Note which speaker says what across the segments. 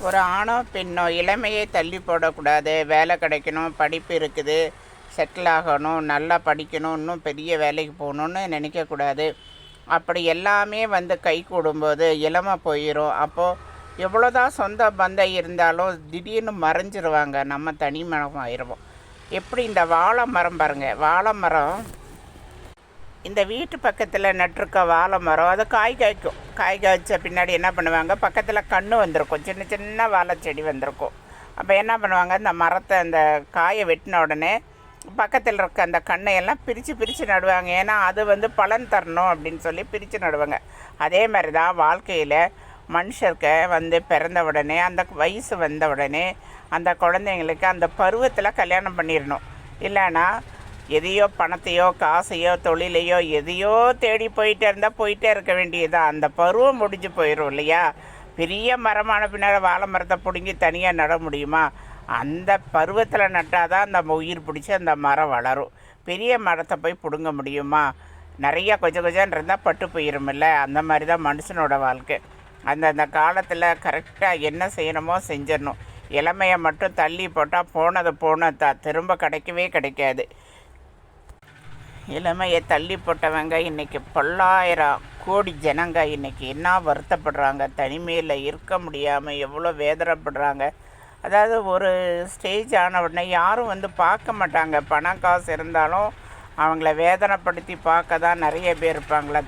Speaker 1: ஒரு ஆணோ பெண்ணோ இளமையை தள்ளி போடக்கூடாது. வேலை கிடைக்கணும், படிப்பு இருக்குது, செட்டில் ஆகணும், நல்லா படிக்கணும், இன்னும் பெரிய வேலைக்கு போகணுன்னு நினைக்கக்கூடாது. அப்படி எல்லாமே கை கூடும்போது இளமை போயிடும். அப்போது எவ்வளோதான் சொந்த பந்தம் இருந்தாலும் திடீர்னு மறைஞ்சிருவாங்க. நம்ம தனிமரம் ஆயிடுவோம். எப்படி இந்த வாழை மரம் பாருங்கள், வாழை மரம் இந்த வீட்டு பக்கத்தில் நட்டிருக்க வாழை மரம் அது காய் காய்க்கும். காய் காய்ச்ச பின்னாடி என்ன பண்ணுவாங்க, பக்கத்தில் கன்று வந்திருக்கும், சின்ன சின்ன வாழை செடி வந்திருக்கும். அப்போ என்ன பண்ணுவாங்க, இந்த மரத்தை அந்த காயை வெட்டின உடனே பக்கத்தில் இருக்க அந்த கண்ணையெல்லாம் பிரித்து நடுவாங்க. ஏன்னா அது பலன் தரணும் அப்படின்னு சொல்லி பிரித்து நடுவாங்க. அதே மாதிரி தான் வாழ்க்கையில் மனுஷருக்கு பிறந்த உடனே அந்த வயசு வந்த உடனே அந்த குழந்தைங்களுக்கு அந்த பருவத்தில் கல்யாணம் பண்ணிடணும். இல்லைன்னா எதையோ பணத்தையோ காசையோ தொழிலையோ எதையோ தேடி போயிட்டே இருக்க வேண்டியதுதான். அந்த பருவம் முடிஞ்சு போயிடும் இல்லையா? பெரிய மரமான பின்னால் வாழை மரத்தை பிடுங்கி தனியாக நட முடியுமா? அந்த பருவத்தில் நட்டால் தான் அந்த உயிர் பிடிச்சி அந்த மரம் வளரும். பெரிய மரத்தை போய் பிடுங்க முடியுமா? நிறைய கொஞ்சம் இருந்தால் பட்டு போயிருமில்ல. அந்த மாதிரி தான் மனுஷனோட வாழ்க்கை. அந்தந்த காலத்தில் கரெக்டாக என்ன செய்யணுமோ செஞ்சிடணும். இளமையை மட்டும் தள்ளி போட்டால் போனது திரும்ப கிடைக்காது. இளமையை தள்ளி போட்டவங்க இன்றைக்கி பல்லாயிரம் கோடி ஜனங்க இன்றைக்கி என்ன வருத்தப்படுறாங்க, தனிமையில் இருக்க முடியாமல் எவ்வளோ வேதனைப்படுறாங்க. அதாவது ஒரு ஸ்டேஜ் ஆன உடனே யாரும் பார்க்க மாட்டாங்க. பணம் காசு இருந்தாலும் அவங்கள வேதனைப்படுத்தி பார்க்க தான் நிறைய பேர் இருப்பாங்களே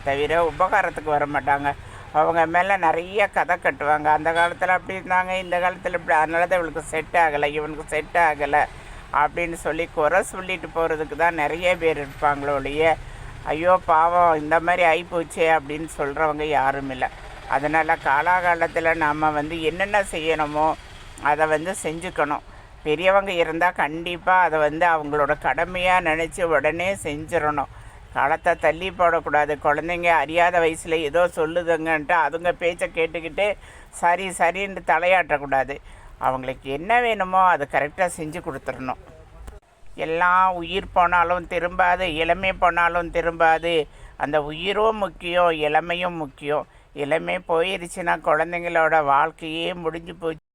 Speaker 1: தவிர உபகாரத்துக்கு வர மாட்டாங்க. அவங்க மேலே நிறைய கதை கட்டுவாங்க. அந்த காலத்தில் அப்படி இருந்தாங்க, இந்த காலத்தில் இப்படி, அதனால தான் இவனுக்கு செட் ஆகலை, இவனுக்கு செட் ஆகலை அப்படின்னு சொல்லி குறை சொல்லிட்டு போகிறதுக்கு தான் நிறைய பேர் இருப்பாங்களோ ஒழிய ஐயோ பாவம் இந்த மாதிரி ஆகிப்போச்சே அப்படின்னு சொல்கிறவங்க யாரும் இல்லை. அதனால் காலாகாலத்தில் நாம் என்னென்ன செய்யணுமோ அதை செஞ்சுக்கணும். பெரியவங்க இருந்தால் கண்டிப்பாக அதை அவங்களோட கடமையாக நினச்சி உடனே செஞ்சிடணும். காலத்தை தள்ளி போடக்கூடாது. குழந்தைங்க அறியாத வயசில் ஏதோ சொல்லுதுங்கன்ட்டு அதுங்க பேச்சை கேட்டுக்கிட்டு சரின்னு தலையாட்டக்கூடாது. அவங்களுக்கு என்ன வேணுமோ அதை கரெக்டாக செஞ்சு கொடுத்துடணும். எல்லாம் உயிர் போனாலும் திரும்பாது, இளமை போனாலும் திரும்பாது. அந்த உயிரும் முக்கியம், இளமையும் முக்கியம். இளமை போயிடுச்சுன்னா குழந்தைங்களோட வாழ்க்கையே முடிஞ்சு போச்சு.